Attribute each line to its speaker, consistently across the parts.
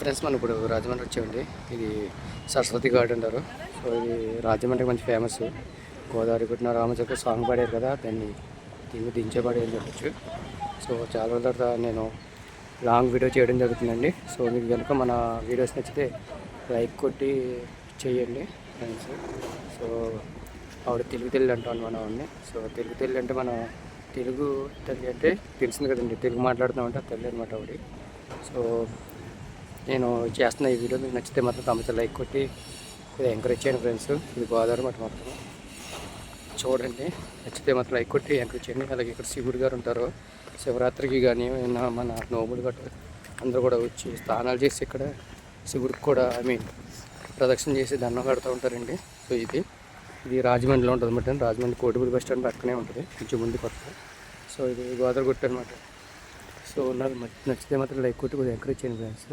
Speaker 1: Friends మనం ఇప్పుడు రాజమండ్రి వచ్చామండి. ఇది సరస్వతి ఘాట్ అంటారు. సో ఇది రాజమండ్రికి మంచి ఫేమస్. గోదావరి పుట్టిన రామచంద్ర సాంగ్ పాడారు కదా, దాన్ని దించేపాడు అని చెప్పచ్చు. సో చాలా రోజుల తర్వాత నేను లాంగ్ వీడియో చేయడం జరుగుతుందండి. సో మీకు కనుక మన వీడియోస్ నచ్చితే లైక్ కొట్టి చేయండి ఫ్రెండ్స్. సో ఆవిడ తెలుగు తల్లి అంటాం మనం ఆవిడని. సో తెలుగు తల్లి అంటే మన తెలుగు తల్లి అంటే తెలిసింది కదండి, తెలుగు మాట్లాడుతామంటే తల్లి అనమాట ఆవిడ. సో నేను చేస్తున్న ఈ వీడియో మీకు నచ్చితే మాత్రం తమ లైక్ కొట్టి కొద్దిగా ఎంకరేజ్ చేయండి ఫ్రెండ్స్. ఇది గోదావరి మాట మాత్రం చూడండి, నచ్చితే మాత్రం లైక్ కొట్టి ఎంకరేజ్ చేయండి. అలాగే ఇక్కడ శివుడు గారు ఉంటారు. శివరాత్రికి కానీ మన నోములు గట్రా అందరూ కూడా వచ్చి స్నానాలు చేసి ఇక్కడ శివుడికి కూడా ప్రదక్షిణ చేసి దండం కడుతూ ఉంటారండి. సో ఇది రాజమండ్రిలో ఉంటుంది అన్నమాట. రాజమండ్రి కోటిపూడి బస్ స్టాండ్ పక్కనే ఉంటుంది, కొంచెం ముందు కొత్త. సో ఇది గోదావరి గుట్ట అనమాట. సో నాకు నచ్చితే మాత్రం లైక్ కొట్టి కొద్దిగా ఎంకరేజ్ చేయండి ఫ్రెండ్స్.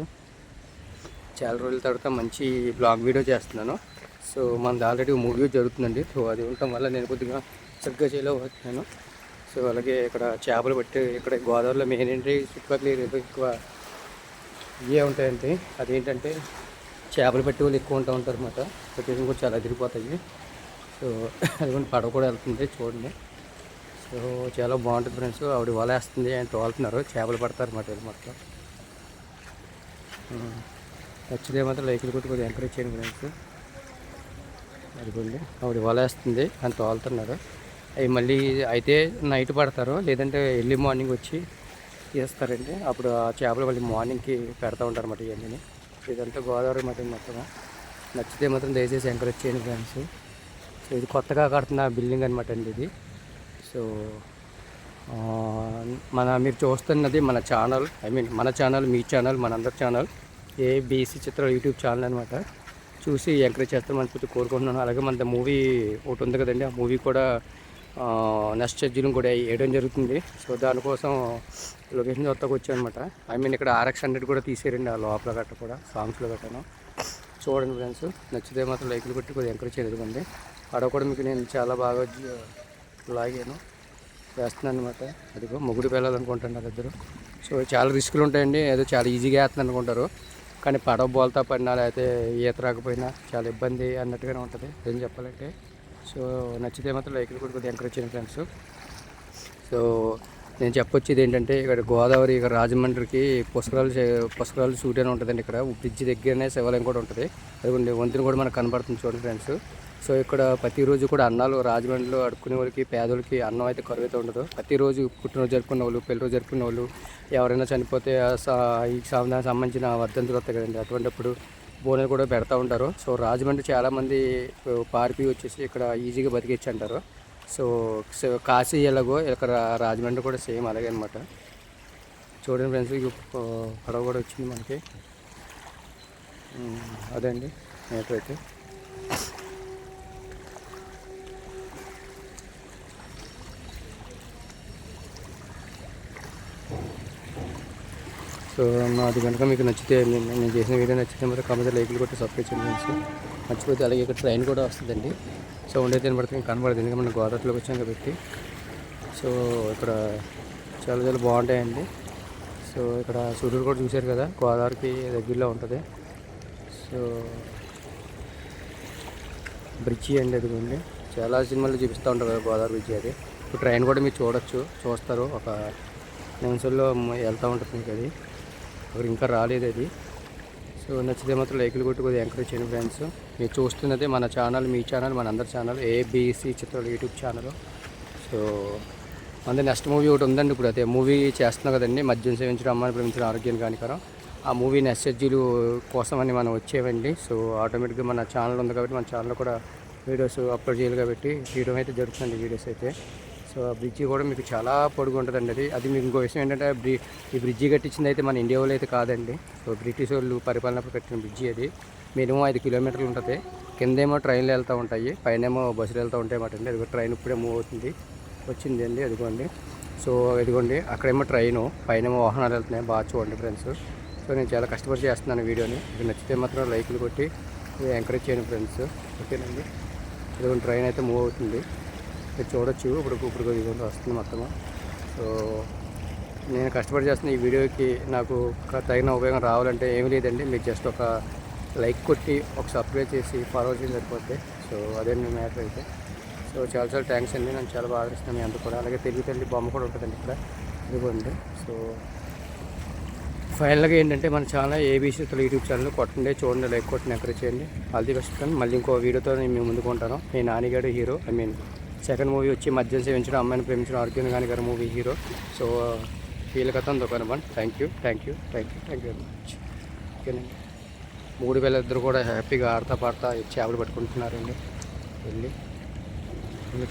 Speaker 1: చాలా రోజుల తర్వాత మంచి బ్లాగ్ వీడియో చేస్తున్నాను. సో మనది ఆల్రెడీ మూవీ జరుగుతుందండి. సో అది ఉండటం వల్ల నేను కొద్దిగా సరిగ్గా చేయలేకపోతున్నాను. సో అలాగే ఇక్కడ చేపలు పట్టి ఇక్కడ గోదావరిలో మెయిన్ ఏంటి చుట్టుపక్కల ఎక్కువ ఇవే ఉంటాయండి. అదేంటంటే చేపలు పట్టి వాళ్ళు ఎక్కువ ఉంటూ ఉంటారు అన్నమాట. లొకేషన్ కూడా చాలా అదిరిపోతాయి. సో అది కూడా పడవ కూడా వెళ్తుంది చూడండి. సో చాలా బాగుంటుంది ఫ్రెండ్స్. ఆవిడ వల వేస్తుంది, ఆయన తోలుతున్నారు, చేపలు పడతారు అన్నమాట ఇది మొత్తం. నచ్చితే మాత్రం లైకులు కొట్టి కొద్దిగా ఎంకరేజ్ చేయండి ఫ్రెండ్స్. అదిగోండి ఆవిడ వల వేస్తుంది, ఆయన తోలుతున్నారు. అవి మళ్ళీ అయితే నైట్ పడతారు, లేదంటే ఎర్లీ మార్నింగ్ వచ్చి తీస్తారండి. అప్పుడు ఆ చేపలు మళ్ళీ మార్నింగ్కి పెడతా ఉంటారు అన్నమాట ఇవన్నీ. ఇదంతా గోదావరి మటన్ మొత్తం. నచ్చితే మాత్రం దయచేసి ఎంకరేజ్ చేయండి ఫ్రెండ్స్. సో ఇది కొత్తగా కడుతున్న బిల్డింగ్ అనమాట అండి ఇది. సో మీరు చూస్తున్నది మన ఛానల్, మన ఛానల్, మీ ఛానల్, మనందరి ఛానల్ ఏబీసీ చిత్రాలు యూట్యూబ్ ఛానల్ అనమాట. చూసి ఎంకరేజ్ చేస్తాను మనకి కోరుకుంటున్నాను. అలాగే మన మూవీ ఒకటి ఉంది కదండి, ఆ మూవీ కూడా నెక్స్ట్ షెడ్యూల్ కూడా వేయడం జరుగుతుంది. సో దానికోసం లొకేషన్ కొత్తగా వచ్చాను అనమాట. ఇక్కడ RX100 కూడా తీసేరండి ఆ లోపల గట్ట కూడా, సాంగ్స్లో గట్టాను. చూడండి ఫ్రెండ్స్, నచ్చితే మాత్రం లైక్లు కొట్టి కొద్దిగా ఎంకరేజ్ చేయగలండి. అక్కడ కూడా మీకు నేను చాలా బాగా లాగాను వేస్తున్నాను అనమాట. అదిగో మొగుడు వెళ్ళాలనుకుంటున్నారు ఇద్దరు. సో చాలా రిస్కులు ఉంటాయండి, ఏదో చాలా ఈజీగా వేస్తుంది అనుకుంటారు, కానీ పడవ బోల్తా పడినా లేకపోతే ఈత రాకపోయినా చాలా ఇబ్బంది అన్నట్టుగానే ఉంటుంది ఏం చెప్పాలంటే. సో నచ్చితే మాత్రం లైక్లు కూడా కొద్దిగా ఎంకరేజ్ చేయండి ఫ్రెండ్స్. సో నేను చెప్పొచ్చేది ఏంటంటే, ఇక్కడ గోదావరి, ఇక్కడ రాజమండ్రికి పుష్కరాలు షూట్ అని ఉంటుందండి. ఇక్కడ బ్రిడ్జి దగ్గరనే శివాలయం కూడా ఉంటుంది. అదిగోండి వంతెన కూడా మనకు కనబడుతుంది చూడండి ఫ్రెండ్స్. సో ఇక్కడ ప్రతిరోజు కూడా అన్నాలు రాజమండ్రిలో అడుక్కునే వాళ్ళకి, పేదోళ్ళకి అన్నం అయితే కరువు అయితే ఉండదు. ప్రతిరోజు పుట్టినరోజు జరుపుకునే వాళ్ళు, పెళ్లి రోజు జరుపుకునే వాళ్ళు, ఎవరైనా చనిపోతే ఈ దానికి సంబంధించిన వర్ధంతులు వస్తాయి కదండి, అటువంటిప్పుడు బోనాలు కూడా పెడతా ఉంటారు. సో రాజమండ్రి చాలామంది పారిపోయి వచ్చేసి ఇక్కడ ఈజీగా బతికించి అంటారు. సో కాశీ ఎలాగో ఇక్కడ రాజమండ్రి కూడా సేమ్ అలాగే అనమాట. చూడండి ఫ్రెండ్స్, ఇక పడవ కూడా వచ్చింది మనకి. అదే అండి మేటర్ అయితే. సో అది కనుక మీకు నచ్చితే, నేను చేసిన వీడియో నచ్చితే మరి కామెంట్ లైక్లు కొట్టి సబ్స్క్రైబ్ చేయండి ఫ్రెండ్స్. మర్చిపోతే. అలాగే ఇక్కడ ట్రైన్ కూడా వస్తుందండి. సో ఉండేది తినబడుతుంది, కనబడుతుంది, ఎందుకంటే మనం గోదావరిలోకి వచ్చాం కాబట్టి. సో ఇక్కడ చాలా చాలా బాగుంటాయండి. సో ఇక్కడ సూర్యుడు కూడా చూశారు కదా, గోదావరికి దగ్గరలో ఉంటుంది. సో బ్రిడ్జి అండి అదిగోండి, చాలా సినిమాలు చూపిస్తూ ఉంటారు కదా గోదావరి బ్రిడ్జి. అది ఇప్పుడు ట్రైన్ కూడా మీరు చూస్తారు, ఒక నిమిషంలో వెళ్తూ ఉంటుంది మీకు. అది అక్కడ ఇంకా రాలేదు అది. సో నచ్చితే మాత్రం లైక్లు కొట్టి కొద్దిగా ఎంకరేజ్ చేయండి ఫ్రెండ్స్. మీరు చూస్తున్నది మన ఛానల్, మీ ఛానల్, మన అందరి ఛానల్ ఏబీసీ చిత్రాలు యూట్యూబ్ ఛానల్. సో మన నెక్స్ట్ మూవీ ఒకటి ఉందండి. ఇప్పుడు అదే మూవీ చేస్తున్నాం కదండి, మద్యం సేవించడం అమ్మాయిని ప్రేమించడం ఆరోగ్యానికి హానికరం. ఆ మూవీ నెక్స్ట్ షెడ్యూల్ కోసమని మనం వచ్చేవండి. సో ఆటోమేటిక్గా మన ఛానల్ ఉంది కాబట్టి మన ఛానల్లో కూడా వీడియోస్ అప్లోడ్ చేయాలి కాబట్టి తీయడం అయితే జరుగుతుంది వీడియోస్ అయితే. సో ఆ బ్రిడ్జి కూడా మీకు చాలా పొడుగు ఉంటుందండి. అది మీకు ఇంకో విషయం ఏంటంటే, ఈ బ్రిడ్జి కట్టించింది అయితే మన ఇండియా వాళ్ళు అయితే కాదండి. సో బ్రిటిష్ వాళ్ళు పరిపాలనప్పుడు కట్టిన బ్రిడ్జి అది. మినిమం 5 కిలోమీటర్లు ఉంటుంది. కిందేమో ట్రైన్లు వెళ్తూ ఉంటాయి, పైనేమో బస్సులు వెళ్తూ ఉంటాయి అన్నమాట అండి. అది ట్రైన్ ఇప్పుడే మూవ్ అవుతుంది, వచ్చింది అండి అదిగోండి. సో ఇదిగోండి అక్కడేమో ట్రైను, పైనేమో వాహనాలు వెళ్తున్నాయి. బాగా చూడండి ఫ్రెండ్స్. సో నేను చాలా కష్టపడి చేస్తున్నాను వీడియోని. ఇది నచ్చితే మాత్రం లైక్లు కొట్టి ఎంకరేజ్ చేయండి ఫ్రెండ్స్. ఓకేనండి. ఇదిగోండి ట్రైన్ అయితే మూవ్ అవుతుంది, మీరు చూడొచ్చు. ఇప్పుడు ఇదిగోండి వస్తుంది మొత్తము. సో నేను కష్టపడి చేస్తున్న ఈ వీడియోకి నాకు తగిన ఉపయోగం రావాలంటే ఏమీ లేదండి. మీకు జస్ట్ ఒక లైక్ కొట్టి ఒక సబ్స్క్రైబ్ చేసి ఫాలో చేసి సరిపోద్ది. సో అదే మీ మ్యాటర్ అయితే. సో చాలా చాలా థ్యాంక్స్ అండి. నన్ను చాలా బాగా ఇస్తున్నాను మీ అందరూ కూడా. అలాగే తెలుగు తల్లి బొమ్మ కూడా ఉంటుందండి ఇక్కడ, ఇదిగోండి. సో ఫైనల్గా ఏంటంటే మన ఛానల్ ఏబీసీ యూట్యూబ్ ఛానల్ కొట్టండి, చూడండి, లైక్ కొట్టండి, ఎంకరేజ్ చేయండి. All the best friend. మళ్ళీ ఇంకో వీడియోతో నేను మీ ముందుకు ఉంటాను. మీ నానిగాడు హీరో, సెకండ్ మూవీ వచ్చి మద్యం సేవించడం అమ్మాయిని ప్రేమించడం అర్జున్ గాని గారి మూవీ హీరో. సో వీళ్ళ కథ దొరకనమాట. Thank you very much. ఓకేనండి. 3000 ఇద్దరు కూడా హ్యాపీగా ఆడతా పాడతా చేపలు పట్టుకుంటున్నారండి. వెళ్ళి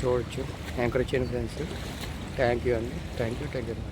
Speaker 1: చూడొచ్చు, ఎంకరేజ్ చేయండి ఫ్రెండ్స్. థ్యాంక్ యూ అండి. Thank you.